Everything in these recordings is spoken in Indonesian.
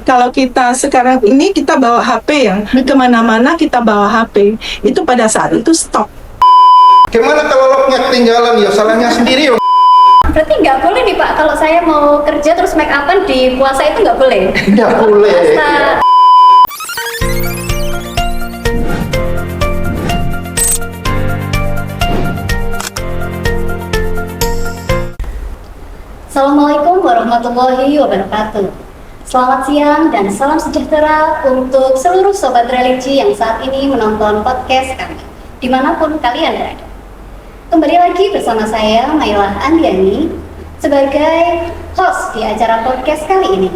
Kalau kita sekarang ini kita bawa HP ya, kemana-mana kita bawa HP, itu pada saat itu stop. Gimana kalau locknya ketinggalan, ya salahnya sendiri ya. Berarti nggak boleh nih Pak, kalau saya mau kerja terus make upan di puasa itu nggak boleh? Nggak boleh. Puasa. Assalamualaikum warahmatullahi wabarakatuh. Selamat siang dan salam sejahtera untuk seluruh sobat religi yang saat ini menonton podcast kami, dimanapun kalian berada. Kembali lagi bersama saya, Mailah Andiani, sebagai host di acara podcast kali ini.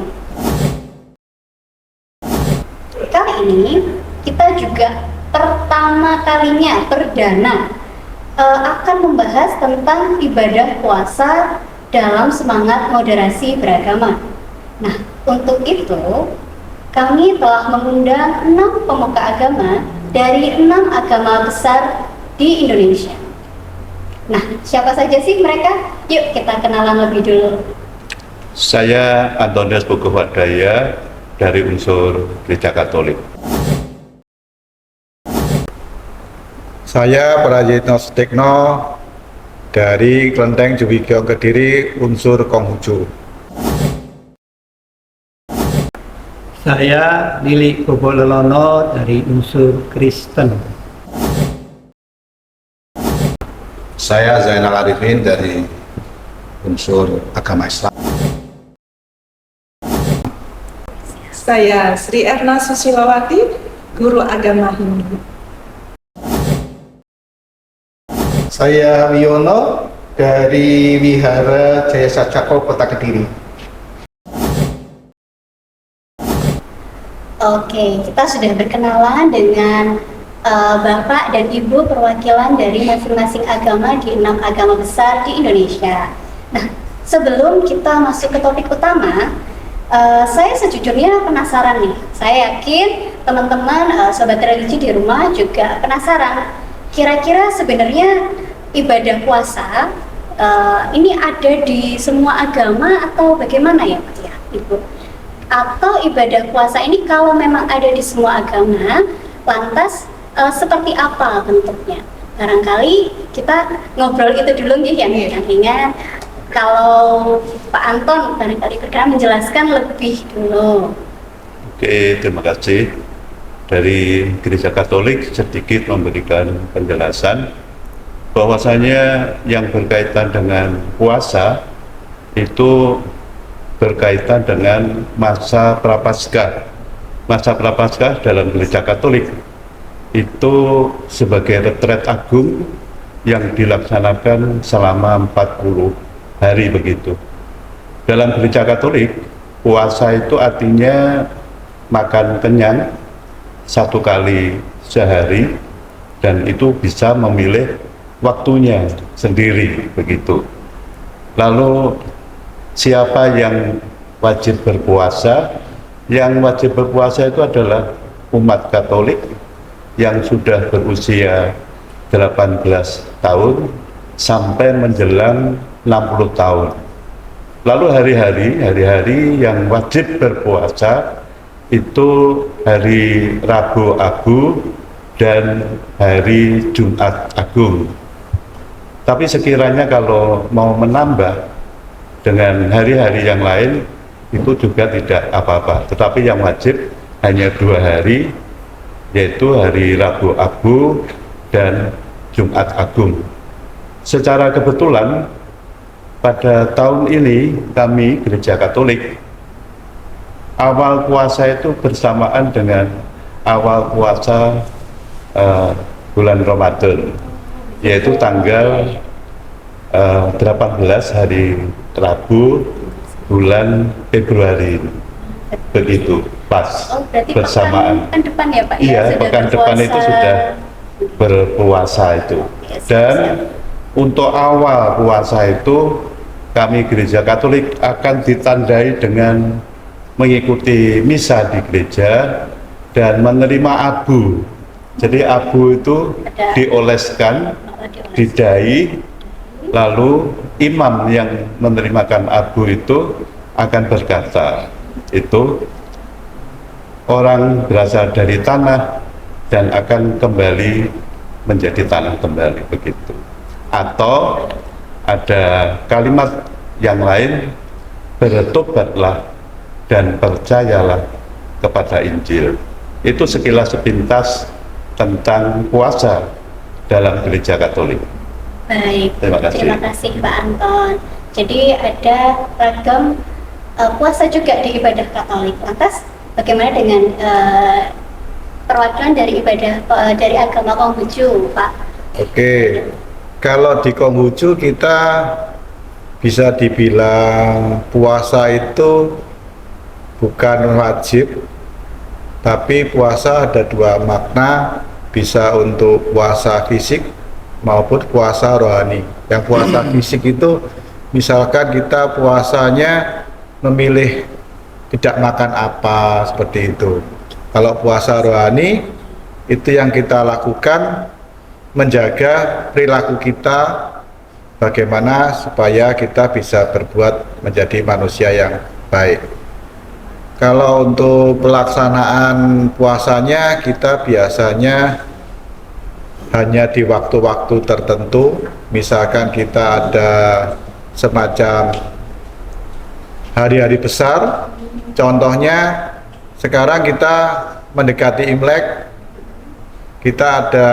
Kali ini, kita juga pertama kalinya, perdana, akan membahas tentang ibadah puasa dalam semangat moderasi beragama. Nah, untuk itu, kami telah mengundang 6 pemuka agama dari 6 agama besar di Indonesia. Nah, siapa saja sih mereka? Yuk kita kenalan lebih dulu. Saya Antonius Puguh Wadaya dari unsur Gereja Katolik. Saya Prayitno Sutikno dari Klenteng Juwigyo Kediri, unsur Konghucu. Saya Lili Bobolelono dari unsur Kristen. Saya Zainal Arifin dari unsur agama Islam. Saya Sri Erna Susilawati, guru agama Hindu. Saya Wiono dari Wihara Jaya Sacako, Kota Kediri. Oke, kita sudah berkenalan dengan Bapak dan Ibu perwakilan dari masing-masing agama di 6 agama besar di Indonesia. Nah, sebelum kita masuk ke topik utama, saya sejujurnya penasaran nih. Saya yakin teman-teman sobat religi di rumah juga penasaran. Kira-kira sebenarnya ibadah puasa ini ada di semua agama atau bagaimana ya Pak ya, Ibu? Atau ibadah puasa ini kalau memang ada di semua agama, lantas seperti apa bentuknya? Barangkali kita ngobrol itu dulu nih yang ringan. Kalau Pak Anton barangkali berkenan menjelaskan lebih dulu. Oke, terima kasih. Dari Gereja Katolik sedikit memberikan penjelasan bahwasanya yang berkaitan dengan puasa itu berkaitan dengan masa prapaskah. Masa prapaskah dalam Gereja Katolik itu sebagai retret agung yang dilaksanakan selama 40 hari begitu. Dalam Gereja Katolik, puasa itu artinya makan kenyang 1 kali sehari, dan itu bisa memilih waktunya sendiri begitu. Lalu siapa yang wajib berpuasa? Yang wajib berpuasa itu adalah umat Katolik yang sudah berusia 18 tahun sampai menjelang 60 tahun. Lalu hari-hari yang wajib berpuasa itu hari Rabu Abu dan hari Jumat Agung. Tapi sekiranya kalau mau menambah dengan hari-hari yang lain itu juga tidak apa-apa. Tetapi yang wajib hanya 2 hari, yaitu hari Rabu Abu dan Jumat Agung. Secara kebetulan pada tahun ini kami Gereja Katolik awal puasa itu bersamaan dengan awal puasa bulan Ramadan, yaitu tanggal 18 hari Rabu bulan Februari, begitu pas bersamaan. Pekan depan ya Pak? Iya, pekan depan itu sudah berpuasa itu. Dan untuk awal puasa itu kami Gereja Katolik akan ditandai dengan mengikuti misa di gereja dan menerima abu. Jadi abu itu dioleskan, didai, lalu imam yang menerimakan abu itu akan berkata, itu orang berasal dari tanah dan akan kembali menjadi tanah kembali, begitu. Atau ada kalimat yang lain, bertobatlah dan percayalah kepada Injil. Itu sekilas sepintas tentang puasa dalam Gereja Katolik. Baik, Terima kasih. terima kasih Pak Anton. Jadi ada ragam puasa juga di ibadah Katolik. Lantas bagaimana dengan perwakilan dari ibadah dari agama Konghucu, Pak? Oke, kalau di Konghucu kita bisa dibilang puasa itu bukan wajib, tapi puasa ada dua makna, bisa untuk puasa fisik maupun puasa rohani. Yang puasa fisik itu misalkan kita puasanya memilih tidak makan apa, seperti itu. Kalau puasa rohani itu yang kita lakukan menjaga perilaku kita, bagaimana supaya kita bisa berbuat menjadi manusia yang baik. Kalau untuk pelaksanaan puasanya, kita biasanya hanya di waktu-waktu tertentu. Misalkan kita ada semacam hari-hari besar, contohnya sekarang kita mendekati Imlek, kita ada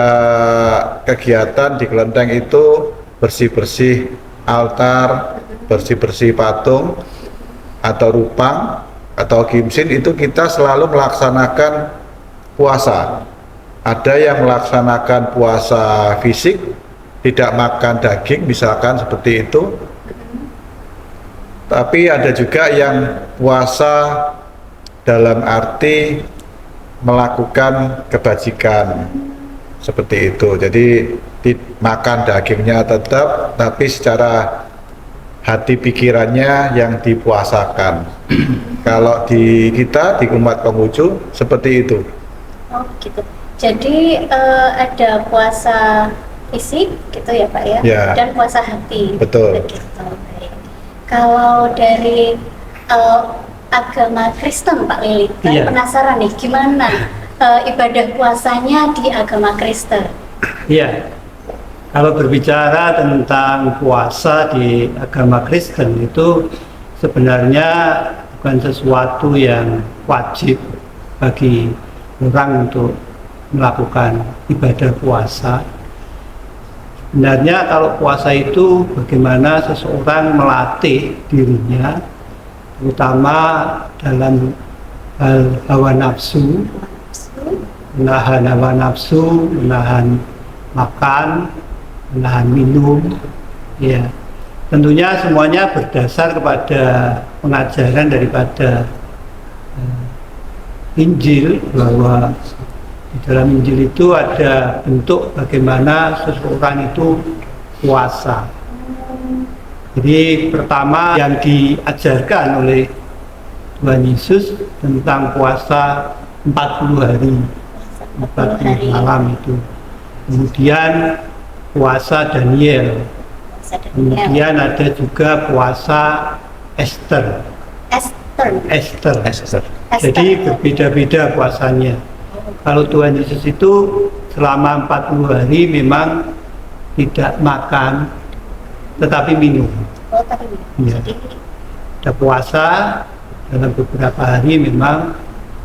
kegiatan di kelenteng itu bersih-bersih altar, bersih-bersih patung atau rupang atau kimsin, itu kita selalu melaksanakan puasa. Ada yang melaksanakan puasa fisik, tidak makan daging misalkan seperti itu. Tapi ada juga yang puasa dalam arti melakukan kebajikan seperti itu. Jadi makan dagingnya tetap, tapi secara hati pikirannya yang dipuasakan. Kalau di kita di umat Konghucu seperti itu. Oh gitu. Jadi ada puasa fisik gitu ya Pak ya, Ya. dan puasa hati. Betul. Begitu. Baik. Kalau dari agama Kristen Pak Lili, saya Iya. penasaran nih gimana ibadah puasanya di agama Kristen. Iya. Kalau berbicara tentang puasa di agama Kristen itu sebenarnya bukan sesuatu yang wajib bagi orang untuk melakukan ibadah puasa. Sebenarnya kalau puasa itu bagaimana seseorang melatih dirinya, terutama dalam hal hawa nafsu, menahan hawa nafsu, menahan makan, menahan minum, ya. Tentunya semuanya berdasar kepada pengajaran daripada Injil, bahwa di dalam Injil itu ada bentuk bagaimana seseorang itu puasa. Jadi pertama yang diajarkan oleh Tuhan Yesus tentang puasa 40 hari, 40 malam itu. Kemudian puasa Daniel. Kemudian ada juga puasa Esther. Esther. Jadi berbeda-beda puasanya. Kalau Tuhan Yesus itu selama 40 hari memang tidak makan tetapi minum. Oh, tapi Ya. jadi Ada puasa dalam beberapa hari memang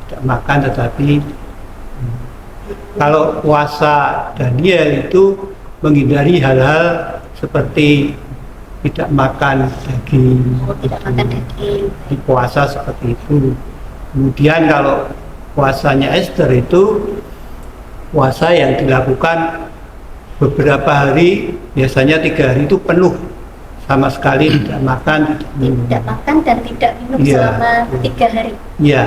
tidak makan tetapi kalau puasa Daniel itu menghindari hal-hal seperti tidak makan daging, tidak makan daging. di puasa seperti itu. Kemudian kalau puasanya Esther itu puasa yang dilakukan beberapa hari, biasanya 3 hari itu penuh, sama sekali tidak makan, tidak minum. Tidak makan dan tidak minum Iya. selama 3 hari. Ya,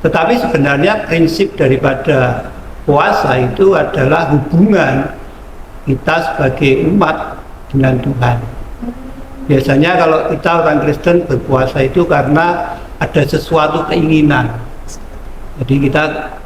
tetapi sebenarnya prinsip daripada puasa itu adalah hubungan kita sebagai umat dengan Tuhan. Biasanya kalau kita orang Kristen berpuasa itu karena ada sesuatu keinginan. Jadi kita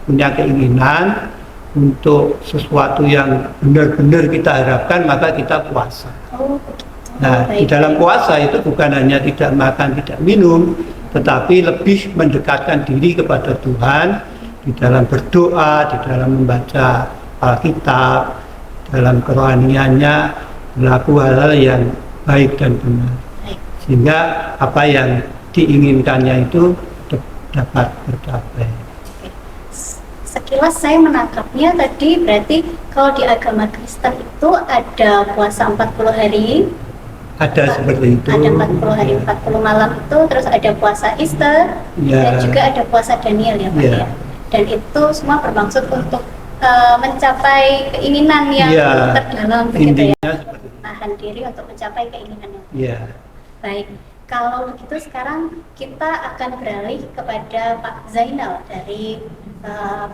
punya keinginan untuk sesuatu yang benar-benar kita harapkan, maka kita puasa. Oh, begitu. Nah, di Baik. dalam puasa itu bukan hanya tidak makan, tidak minum, tetapi lebih mendekatkan diri kepada Tuhan di dalam berdoa, di dalam membaca Alkitab, dalam kerohaniannya berlaku hal-hal yang baik dan benar, Baik. sehingga apa yang diinginkannya itu dapat tercapai. Sekilas saya menangkapnya tadi berarti kalau di agama Kristen itu ada puasa 40 hari, Ada seperti itu. ada 40 hari 40 malam itu, terus ada puasa Easter, Ya. dan juga ada puasa Daniel ya Pak Ya. ya. Dan itu semua bermaksud untuk mencapai keinginan yang Ya. terdalam begitu ya. Intinya seperti itu. Tahan diri untuk mencapai keinginan yang Ya. baik. Kalau begitu sekarang kita akan beralih kepada Pak Zainal dari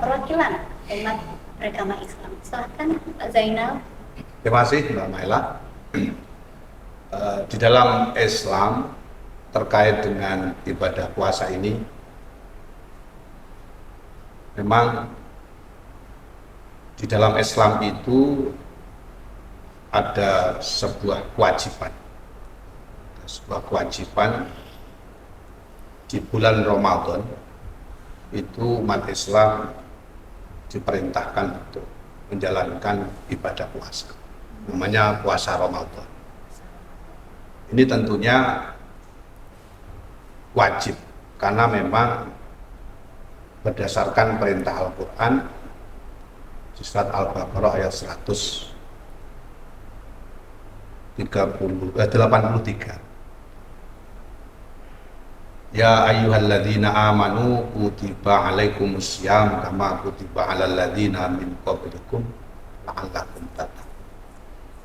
perwakilan umat beragama Islam. Silahkan Pak Zainal. Terima kasih Mbak Maila. Di dalam Islam terkait dengan ibadah puasa ini, memang di dalam Islam itu ada sebuah kewajiban. Sebuah kewajiban di bulan Ramadan itu umat Islam diperintahkan untuk menjalankan ibadah puasa, namanya puasa Ramadan. Ini tentunya wajib karena memang berdasarkan perintah Al-Quran di surat Al-Baqarah ayat 83. Ya ayyuhalladzina amanu kutiba alaikumussyam kama kutiba alal ladzina min qablikum la'allakum tattaqun.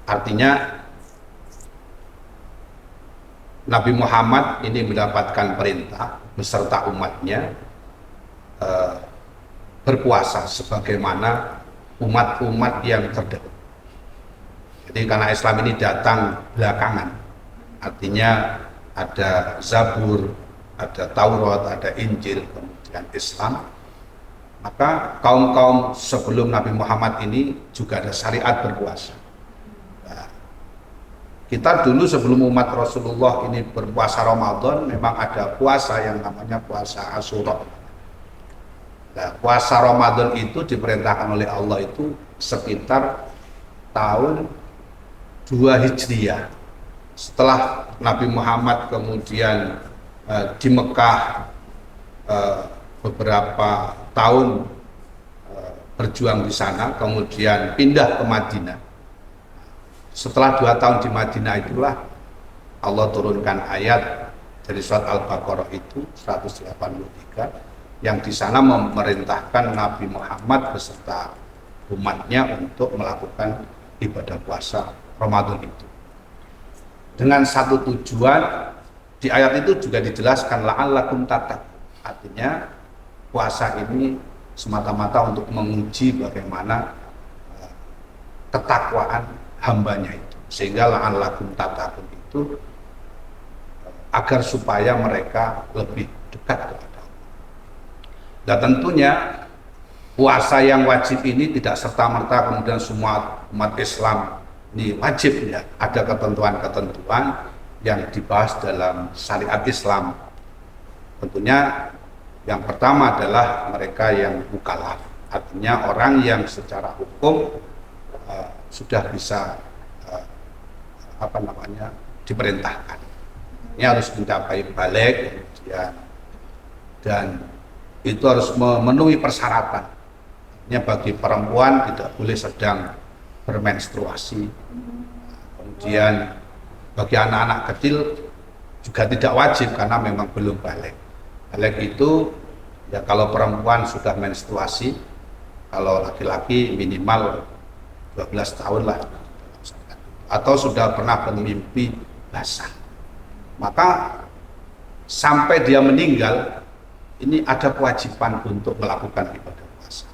Artinya Nabi Muhammad ini mendapatkan perintah beserta umatnya berpuasa sebagaimana umat-umat yang terdahulu. Jadi karena Islam ini datang belakangan, artinya ada Zabur, ada Taurat, ada Injil, kemudian Islam, maka kaum-kaum sebelum Nabi Muhammad ini juga ada syariat berpuasa. Nah, kita dulu sebelum umat Rasulullah ini berpuasa Ramadan, memang ada puasa yang namanya puasa Asyura. Nah, puasa Ramadan itu diperintahkan oleh Allah itu sekitar tahun 2 Hijriah. Setelah Nabi Muhammad kemudian di Mekah beberapa tahun berjuang di sana, kemudian pindah ke Madinah. Setelah 2 tahun di Madinah itulah Allah turunkan ayat dari surat Al-Baqarah itu 183 yang di sana memerintahkan Nabi Muhammad beserta umatnya untuk melakukan ibadah puasa Ramadan itu. Dengan satu tujuan, di ayat itu juga dijelaskan la'allakum tattaqun. Artinya puasa ini semata-mata untuk menguji bagaimana ketakwaan hambanya itu, sehingga la'allakum tattaqun itu agar supaya mereka lebih dekat kepada Allah. Dan tentunya puasa yang wajib ini tidak serta-merta kemudian semua umat Islam ini wajib, ya. Ada ketentuan-ketentuan yang dibahas dalam syariat Islam. Tentunya yang pertama adalah mereka yang mukallaf, artinya orang yang secara hukum sudah bisa diperintahkan. Ini harus mencapai balik, kemudian dan itu harus memenuhi persyaratan. Artinya bagi perempuan tidak boleh sedang bermenstruasi. Kemudian bagi anak-anak kecil juga tidak wajib karena memang belum balik. Balik itu ya kalau perempuan sudah menstruasi, kalau laki-laki minimal 12 tahun lah, atau sudah pernah bermimpi basah. Maka sampai dia meninggal ini ada kewajiban untuk melakukan ibadah puasa.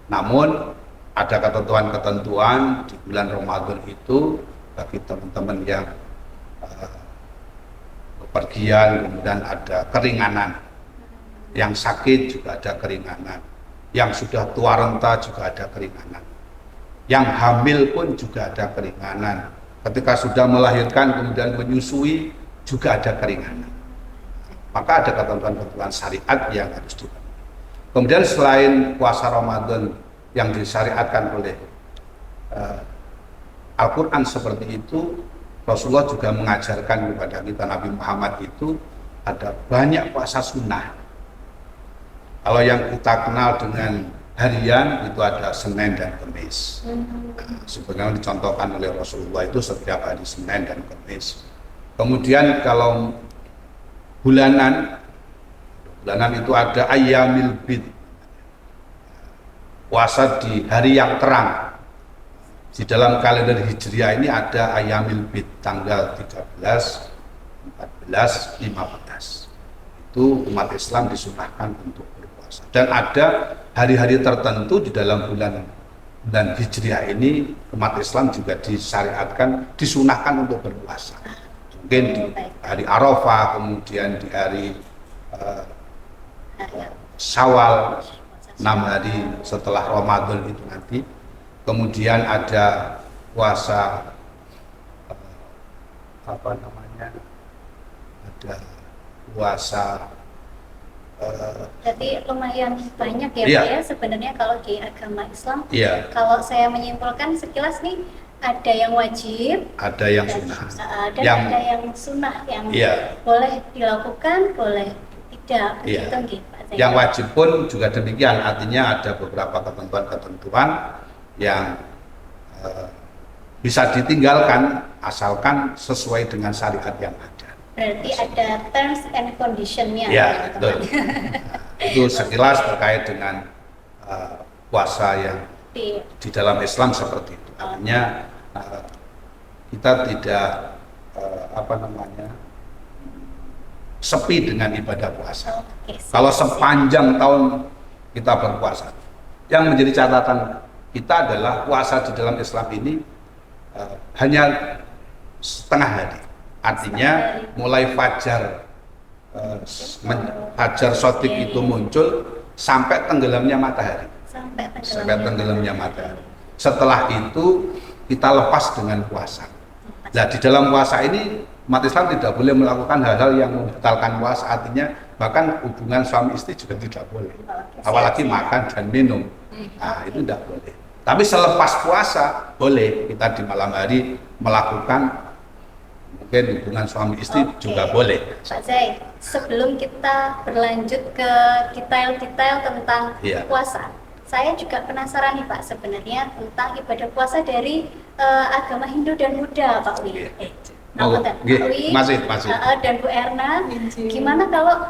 Namun ada ketentuan-ketentuan di bulan Ramadan itu bagi teman-teman yang bepergian, kemudian ada keringanan, yang sakit juga ada keringanan, yang sudah tua renta juga ada keringanan, yang hamil pun juga ada keringanan, ketika sudah melahirkan kemudian menyusui juga ada keringanan. Maka ada ketentuan-ketentuan syariat yang harus dipenuhi. Kemudian selain puasa Ramadan yang disyariatkan oleh Al-Quran seperti itu, Rasulullah juga mengajarkan kepada kita, Nabi Muhammad itu ada banyak puasa sunnah. Kalau yang kita kenal dengan harian itu ada Senin dan Kamis. Sebenarnya dicontohkan oleh Rasulullah itu setiap hari Senin dan Kamis. Kemudian kalau bulanan itu ada Ayyamil Bid, puasa di hari yang terang. Di dalam kalender Hijriah ini ada Ayyamil Bid, tanggal 13, 14, 15. Itu umat Islam disunahkan untuk berpuasa. Dan ada hari-hari tertentu di dalam bulan Hijriah ini umat Islam juga disyariatkan, disunahkan untuk berpuasa. Mungkin di hari Arafah, kemudian di hari Syawal, 6 hari setelah Ramadan itu nanti. Kemudian ada puasa ada puasa berarti lumayan banyak ya iya. Pak ya sebenarnya kalau di agama Islam. Iya. Kalau saya menyimpulkan sekilas nih, ada yang wajib, ada yang dan, sunnah, dan ada yang sunnah yang iya. boleh dilakukan, boleh tidak, Iya. begitu gitu Pak Zaid. Yang wajib pun juga demikian, artinya ada beberapa ketentuan-ketentuan yang bisa ditinggalkan asalkan sesuai dengan syariat yang ada. Berarti ada terms and condition-nya. Ya, teman-teman. betul. Itu sekilas terkait dengan puasa yang di dalam Islam seperti itu. Artinya kita tidak sepi dengan ibadah puasa. Oke, siap, Kalau siap. sepanjang tahun kita berpuasa, yang menjadi catatan kita adalah puasa di dalam Islam ini hanya setengah hari. Artinya mulai fajar sodik itu muncul sampai tenggelamnya matahari. Sampai tenggelamnya matahari. Setelah itu kita lepas dengan puasa. Nah, di dalam puasa ini umat Islam tidak boleh melakukan hal-hal yang membatalkan puasa. Artinya bahkan hubungan suami istri juga tidak boleh. Apalagi makan dan minum. Nah, itu tidak boleh. Tapi selepas puasa boleh kita di malam hari melakukan mungkin hubungan suami istri juga boleh. Pak Zaid, sebelum kita berlanjut ke detail-detail tentang Iya. puasa, saya juga penasaran nih Pak sebenarnya tentang ibadah puasa dari agama Hindu dan Buddha Pak Wi. Masih. Dan Bu Erna, gimana kalau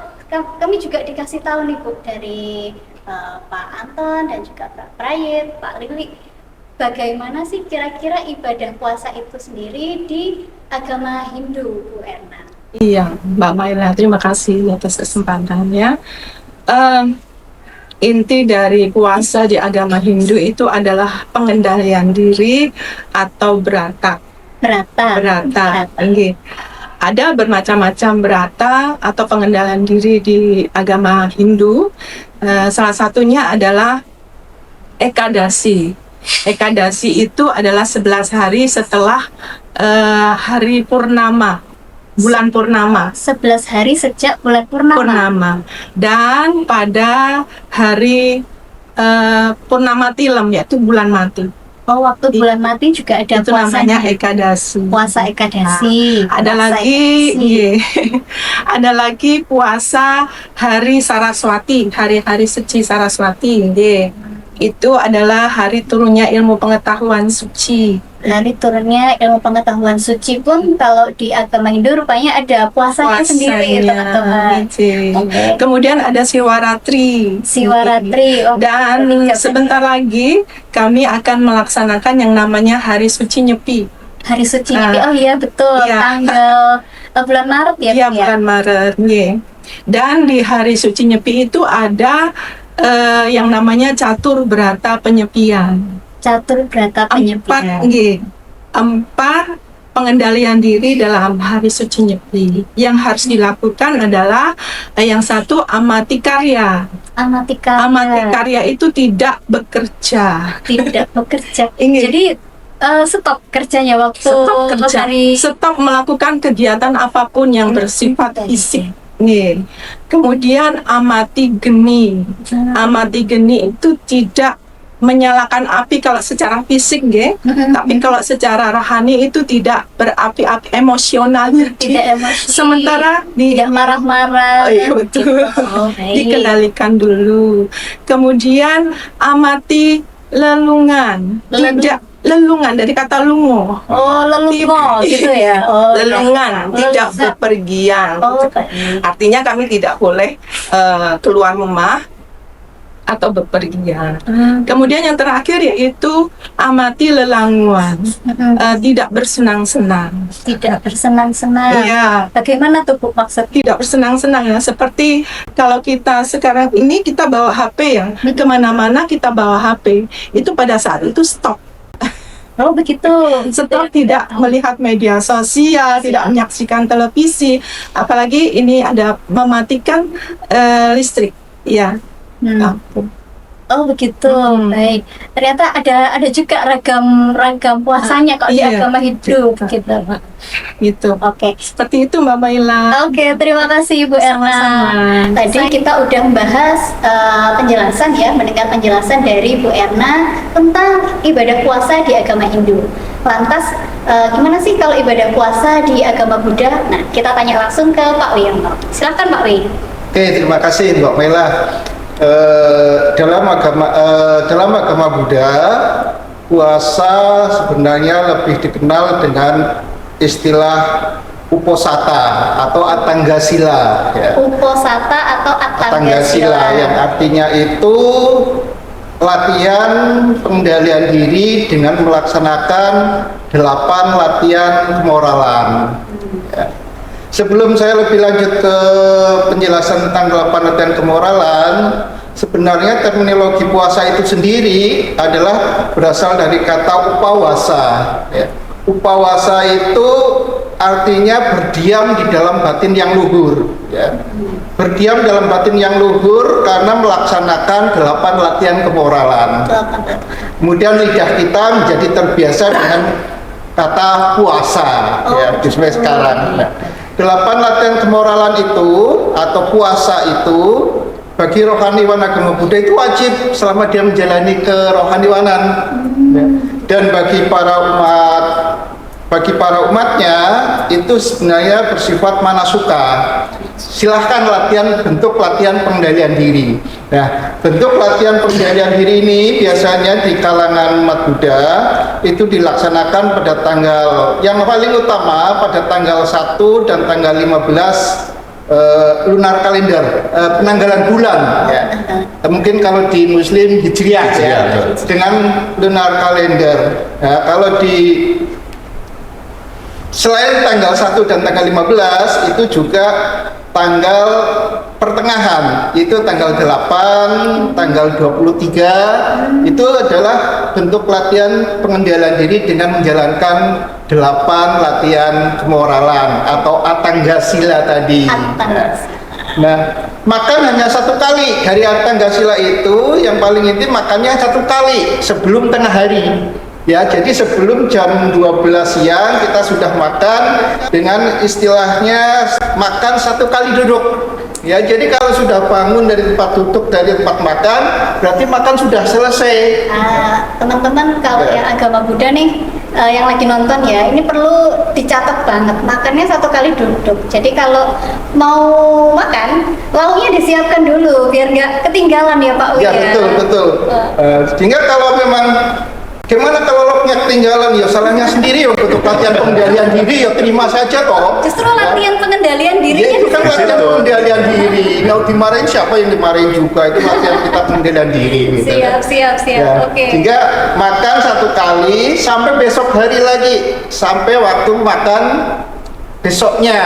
kami juga dikasih tahu nih Bu dari Pak Anton dan juga Pak Prayit, Pak Lili, bagaimana sih kira-kira ibadah puasa itu sendiri di agama Hindu, Bu Erna? Iya, Mbak Maira, terima kasih atas kesempatannya. Inti dari puasa di agama Hindu itu adalah pengendalian diri atau brata. Brata. Nggih. Ada bermacam-macam brata atau pengendalian diri di agama Hindu. Salah satunya adalah Ekadasi. Ekadasi itu adalah 11 hari setelah hari purnama, bulan purnama. 11 hari sejak bulan purnama. Dan pada hari purnama tilem, yaitu bulan mati. Oh, waktu bulan mati juga ada Itu puasanya. namanya Ekadasi. Puasa Ekadasi. Ada puasa lagi, Ekadasi. iya. Ada lagi puasa hari Saraswati, hari-hari suci Saraswati. Iya. Itu adalah hari turunnya ilmu pengetahuan suci. Hari turunnya ilmu pengetahuan suci pun kalau di agama Hindu rupanya ada puasanya sendiri, teman-teman. Gitu. Oke. Kemudian ada Siwaratri. Siwaratri. Oh, Dan berarti sebentar lagi kami akan melaksanakan yang namanya Hari Suci Nyepi. Hari suci Nyepi. Oh iya betul, Iya. tanggal bulan Maret ya, Iya, Bu, ya? bulan Maret. Iya. Dan di Hari Suci Nyepi itu ada yang namanya Catur Brata Penyepian. Catur Brata Penyepian. Empat pengendalian diri dalam Hari Suci Nyepi. Yang harus dilakukan adalah yang satu amati karya. Amati karya. Amati karya itu tidak bekerja. Tidak bekerja. Ingin. Jadi stop kerjanya waktu Stop kerja. hari Stop melakukan kegiatan apapun yang bersifat fisik. Nih. Kemudian amati geni. Amati geni itu tidak menyalakan api kalau secara fisik, nggih. Tapi kalau secara rohani itu tidak berapi-api emosionalnya. Tidak emosi. Sementara Tidak marah-marah. Oh, iya, betul. Oh, baik. Dikendalikan dulu. Kemudian amati lelungan. Tidak lelungan dari kata lungo. Oh, lelungo gitu ya. Oh, Lelungan, tidak Lezat. bepergian. Oh, baik. Artinya kami tidak boleh keluar rumah atau bepergian. Kemudian yang terakhir yaitu amati lelanguan, tidak bersenang-senang. Tidak bersenang-senang. Iya, Bagaimana tuh Bu maksud? tidak bersenang-senang ya. Seperti kalau kita sekarang ini kita bawa HP ya, kemana-mana kita bawa HP, itu pada saat itu stop. Oh, begitu. Stop, tidak melihat media sosial, tidak menyaksikan televisi, apalagi ini ada mematikan listrik. Ya. Lampu. Oh, begitu. Baik. Ternyata ada juga ragam puasanya kok di Iya. agama Hindu begitu. Gitu. Oke. Seperti itu Mbak Maila. Oke, terima kasih Bu Erna. Sama-sama. Tadi kita udah membahas penjelasan ya, mendengar penjelasan dari Bu Erna tentang ibadah puasa di agama Hindu. Lantas, gimana sih kalau ibadah puasa di agama Buddha? Nah, kita tanya langsung ke Pak Wiyarno. Silakan Pak Wi. Oke, terima kasih Mbak Mela. Dalam agama Buddha, puasa sebenarnya lebih dikenal dengan istilah uposata atau atanggasila. Ya. Uposata atau Atanggasila yang artinya itu latihan pengendalian diri dengan melaksanakan 8 latihan kemoralan. Ya. Sebelum saya lebih lanjut ke penjelasan tentang 8 latihan kemoralan, sebenarnya terminologi puasa itu sendiri adalah berasal dari kata upawasa. Ya. Upawasa itu artinya berdiam di dalam batin yang luhur. Ya. Berdiam dalam batin yang luhur karena melaksanakan 8 latihan kemoralan. Kemudian lidah kita menjadi terbiasa dengan kata puasa, ya, sampai sekarang. Nah, 8 latihan kemoralan itu atau puasa itu bagi rohaniwan agama Buddha itu wajib selama dia menjalani kerohaniwanan. Ya. Dan bagi para umatnya itu sebenarnya bersifat manasuka. Silahkan bentuk latihan pengendalian diri. Nah, bentuk latihan pengendalian diri ini biasanya di kalangan umat Buddha itu dilaksanakan pada tanggal yang paling utama pada tanggal 1 dan tanggal 15 lunar kalender, penanggalan bulan ya. Mungkin kalau di Muslim Hijriah ya, dengan lunar kalender. Nah, kalau di selain tanggal 1 dan tanggal 15 itu juga tanggal pertengahan, itu tanggal 8, tanggal 23 itu adalah bentuk latihan pengendalian diri dengan menjalankan 8 latihan kemoralan atau atanggasila tadi. Nah, makan hanya 1 kali dari atanggasila itu, yang paling inti makannya 1 kali sebelum tengah hari. Ya, jadi sebelum jam 12 siang kita sudah makan dengan istilahnya makan 1 kali duduk. Ya, jadi kalau sudah bangun dari tempat duduk, dari tempat makan, berarti makan sudah selesai. Teman-teman kalau yang agama Buddha nih, yang lagi nonton ya, ini perlu dicatat banget. Makannya 1 kali duduk. Jadi kalau mau makan, lauknya disiapkan dulu biar nggak ketinggalan ya Pak Wi. Ya, betul. Sehingga kalau memang gimana kalau lauknya ketinggalan, ya salahnya sendiri untuk latihan pengendalian diri, ya terima saja toh. Justru latihan pengendalian dirinya Ya, itu kan di situ. latihan pengendalian diri. Mau dimarahin siapa yang dimarahin juga, itu latihan kita pengendalian diri. Gitu. Siap. Ya, Oke. sehingga makan 1 kali sampai besok hari lagi, sampai waktu makan besoknya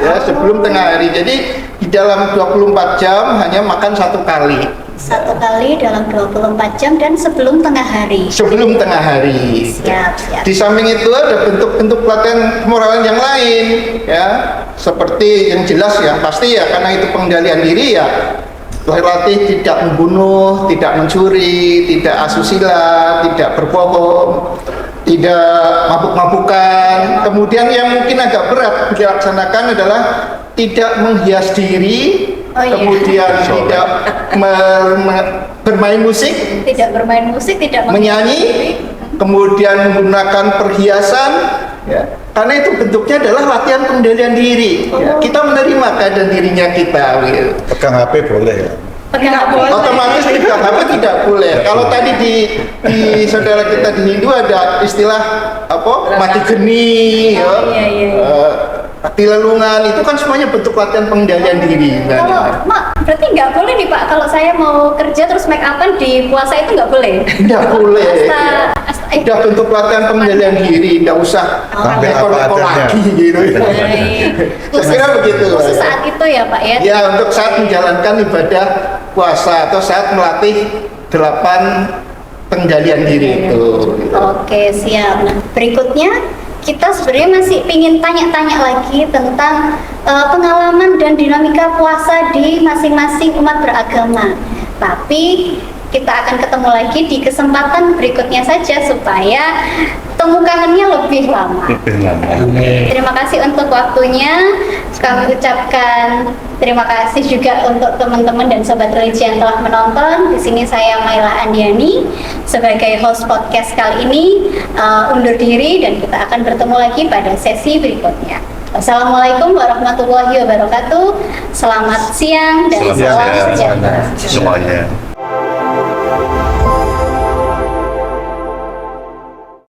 ya, sebelum tengah hari. Jadi di dalam 24 jam hanya makan 1 kali. 1 kali dalam 24 jam dan sebelum tengah hari. Sebelum tengah hari. Siap. Di samping itu ada bentuk-bentuk latihan kemoralan yang lain ya, seperti yang jelas ya, pasti ya, karena itu pengendalian diri ya, latih tidak membunuh, tidak mencuri, tidak asusila, tidak berbohong, tidak mabuk-mabukan. Kemudian yang mungkin agak berat dilaksanakan adalah tidak menghias diri, Oh, iya. kemudian tidak bermain musik, Tidak bermain musik, tidak menyanyi, kemudian menggunakan perhiasan, ya. Karena itu bentuknya adalah latihan pengendalian diri. Ya. Kita menerima keadaan dirinya kita. Gitu. Pegang HP boleh ya. Tidak boleh. Otomatis tidak apa tidak boleh. Kalau tadi di saudara kita di Hindu ada istilah apa mati geni, ya. Mati lelungan, itu kan semuanya bentuk latihan pengendalian diri. Kalau Mak, berarti nggak boleh nih Pak, kalau saya mau kerja terus make upan di puasa itu nggak boleh? Tidak boleh. Asta, Udah bentuk latihan pengendalian diri, tidak usah Sampai neko apa adanya. lagi gitu. Khusus, Saya kira begitu. khusus saat itu ya Pak ya? Ya, untuk saat menjalankan ibadah puasa atau saat melatih 8 pengendalian diri itu. Oke, siap. Nah, berikutnya kita sebenarnya masih ingin tanya-tanya lagi tentang pengalaman dan dinamika puasa di masing-masing umat beragama. Tapi kita akan ketemu lagi di kesempatan berikutnya saja supaya temu kangennya lebih lama. Terima kasih untuk waktunya. Kami ucapkan terima kasih juga untuk teman-teman dan sobat religi yang telah menonton. Di sini saya Maila Andiani sebagai host podcast kali ini undur diri dan kita akan bertemu lagi pada sesi berikutnya. Wassalamualaikum warahmatullahi wabarakatuh. Selamat siang dan salam sejahtera. semuanya.